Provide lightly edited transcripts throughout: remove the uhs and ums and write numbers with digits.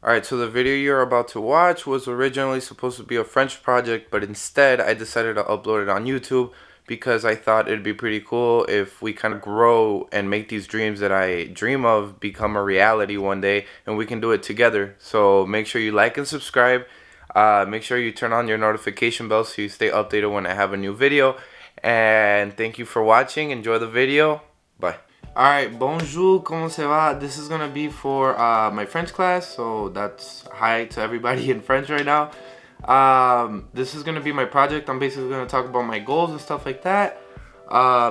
Alright, so the video you're about to watch was originally supposed to be a French project, but instead I decided to upload it on YouTube because I thought it'd be pretty cool if we kind of grow and make these dreams that I dream of become a reality one day, and we can do it together. So make sure you like and subscribe. Make sure you turn on your notification bell so you stay updated when I have a new video. And thank you for watching. Enjoy the video. Bye. Alright, bonjour, comment ça va? This is gonna be for my French class, so that's hi to everybody in French right now. This is gonna be my project. I'm basically gonna talk about my goals and stuff like that.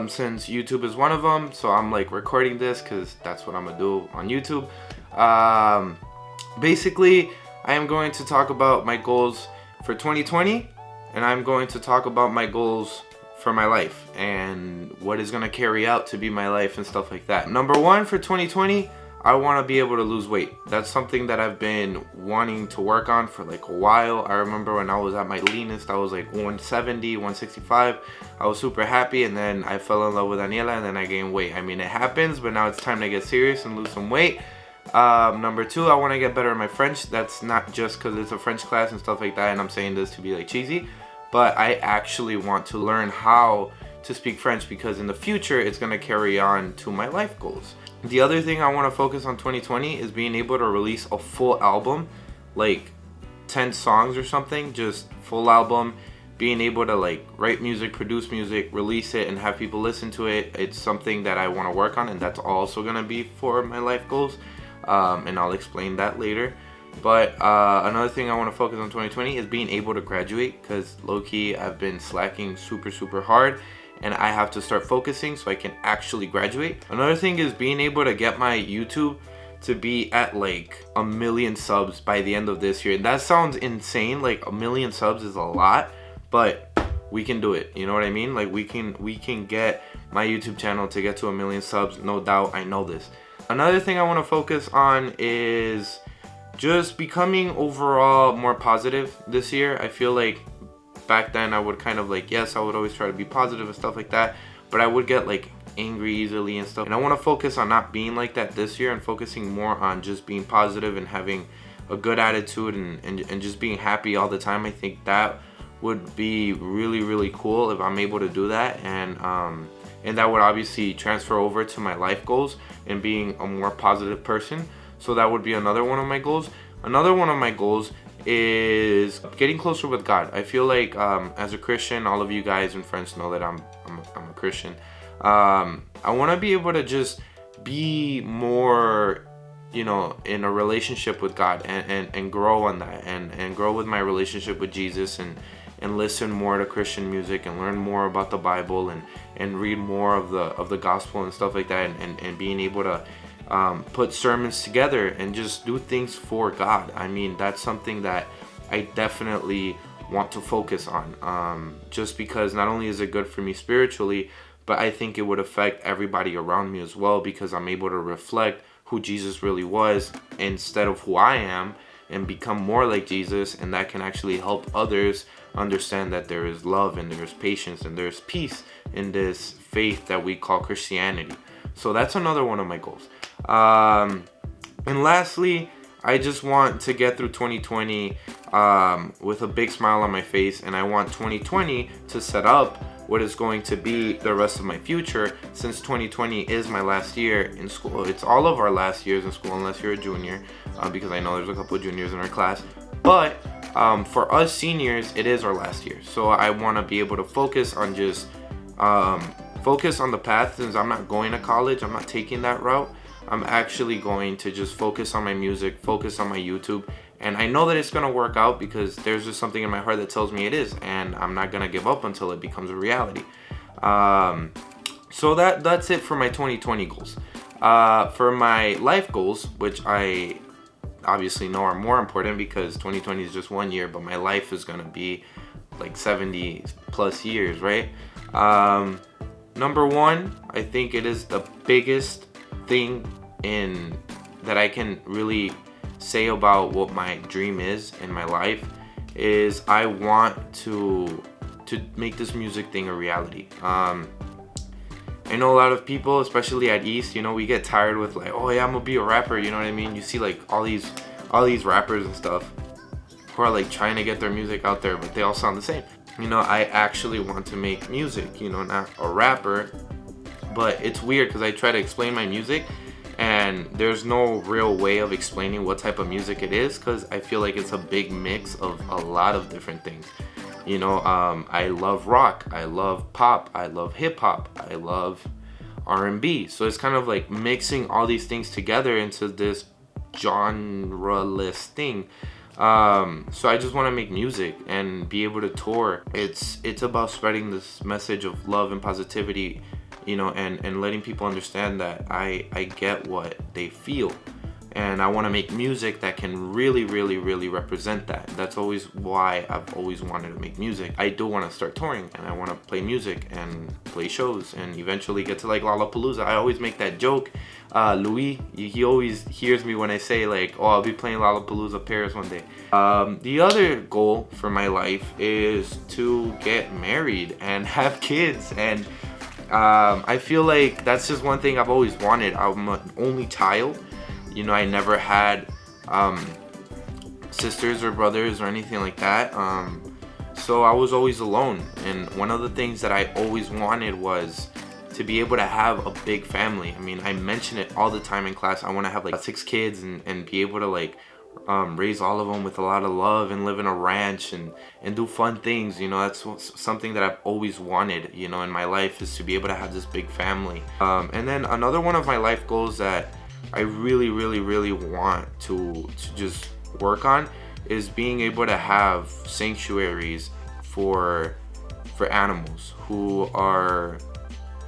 Since YouTube is one of them, so I'm like recording this because that's what I'm gonna do on YouTube. Basically, I am going to talk about my goals for 2020, and I'm going to talk about my goals for my life and what is going to carry out to be my life and stuff like that. Number one, for 2020, I want to be able to lose weight. That's something that I've been wanting to work on for like a while. I remember when I was at my leanest, I was like 170, 165. I was super happy, and then I fell in love with Daniela, and then I gained weight. I mean, it happens, but now it's time to get serious and lose some weight. Number two, I want to get better at my French. That's not just because it's a French class and stuff like that, and I'm saying this to be like cheesy, but I actually want to learn how to speak French because in the future it's going to carry on to my life goals. The other thing I want to focus on 2020 is being able to release a full album, like 10 songs or something, just full album, being able to like write music, produce music, release it, and have people listen to it. It's something that I want to work on, and that's also going to be for my life goals, and I'll explain that later. But another thing I want to focus on 2020 is being able to graduate, because low-key I've been slacking super hard, and I have to start focusing so I can actually graduate. Another thing is being able to get my YouTube to be at like 1 million subs by the end of this year. And that sounds insane, like 1 million subs is a lot, but we can do it, you know what I mean? Like we can get my YouTube channel to get to 1 million subs, no doubt. I know this. Another thing I want to focus on is just becoming overall more positive this year. I feel like back then I would kind of like, yes, I would always try to be positive and stuff like that, but I would get like angry easily and stuff. And I want to focus on not being like that this year and focusing more on just being positive and having a good attitude and just being happy all the time. I think that would be really cool if I'm able to do that, and that would obviously transfer over to my life goals and being a more positive person. So that would be another one of my goals. Another one of my goals is getting closer with God. I feel like as a Christian, all of you guys and friends know that I'm a Christian. I want to be able to just be more, you know, in a relationship with God and grow on that and grow with my relationship with Jesus and listen more to Christian music and learn more about the Bible and read more of the gospel and stuff like that, and being able to put sermons together and just do things for God. I mean, that's something that I definitely want to focus on, just because not only is it good for me spiritually, but I think it would affect everybody around me as well, because I'm able to reflect who Jesus really was instead of who I am and become more like Jesus, and that can actually help others understand that there is love and there's patience and there's peace in this faith that we call Christianity. So that's another one of my goals. And lastly, I just want to get through 2020 with a big smile on my face, and I want 2020 to set up what is going to be the rest of my future, since 2020 is my last year in school. It's all of our last years in school unless you're a junior, because I know there's a couple of juniors in our class, but for us seniors, it is our last year. So I want to be able to focus on just focus on the path. Since I'm not going to college, I'm not taking that route. I'm actually going to just focus on my music, focus on my YouTube, and I know that it's going to work out because there's just something in my heart that tells me it is, and I'm not going to give up until it becomes a reality. So that's it for my 2020 goals. For my life goals, which I obviously know are more important because 2020 is just 1 year, but my life is going to be like 70 plus years, right? Number one, I think it is the biggest thing that I can really say about what my dream is in my life is I want to make this music thing a reality. I know a lot of people, especially at East, you know, we get tired with like, oh yeah, I'm gonna be a rapper, you know what I mean? You see like all these all these rappers and stuff who are like trying to get their music out there, but they all sound the same. You know, I actually want to make music, you know, not a rapper, but it's weird because I try to explain my music and there's no real way of explaining what type of music it is, because I feel like it's a big mix of a lot of different things. You know, I love rock, I love pop, I love hip hop, I love R&B. So it's kind of like mixing all these things together into this genre-less thing. So I just want to make music and be able to tour. It's about spreading this message of love and positivity, you know, and letting people understand that I get what they feel. And I want to make music that can really, really, really represent that. That's always why I've always wanted to make music. I do want to start touring, and I want to play music and play shows and eventually get to like Lollapalooza. I always make that joke. Louis, he always hears me when I say like, oh, I'll be playing Lollapalooza Paris one day. The other goal for my life is to get married and have kids. And I feel like that's just one thing I've always wanted. I'm an only child. You know, I never had sisters or brothers or anything like that. So I was always alone. And one of the things that I always wanted was to be able to have a big family. I mean, I mention it all the time in class. I want to have like 6 kids and be able to like raise all of them with a lot of love and live in a ranch and do fun things. You know, that's something that I've always wanted, you know, in my life, is to be able to have this big family. And then another one of my life goals that I really, really, really want to just work on is being able to have sanctuaries for animals who are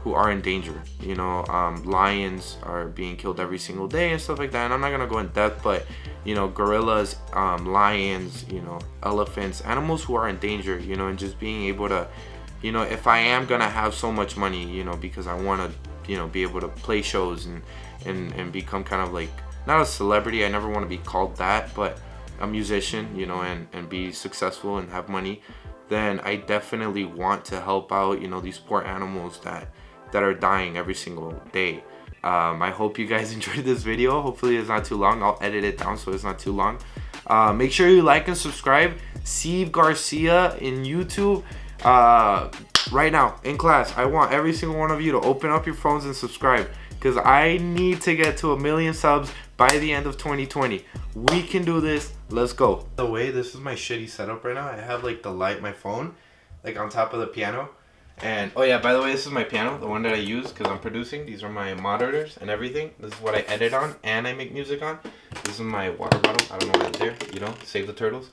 in danger. You know, lions are being killed every single day and stuff like that. And I'm not gonna go in depth, but you know, gorillas, lions, you know, elephants, animals who are in danger. You know, and just being able to, you know, if I am gonna have so much money, you know, because I want to, you know, be able to play shows and become kind of like, not a celebrity, I never want to be called that, but a musician, you know, and be successful and have money, then I definitely want to help out, you know, these poor animals that are dying every single day. I hope you guys enjoyed this video. Hopefully it's not too long. I'll edit it down so it's not too long. Make sure you like and subscribe. Seev Garcia in YouTube. Right now in class, I want every single one of you to open up your phones and subscribe, because I need to get to 1 million subs by the end of 2020. We can do this. Let's go. By the way, this is my shitty setup right now. I have like the light, my phone, like on top of the piano. And oh yeah, by the way, this is my piano, the one that I use because I'm producing. These are my monitors and everything. This is what I edit on and I make music on. This is my water bottle. I don't know why it's there, you know, save the turtles.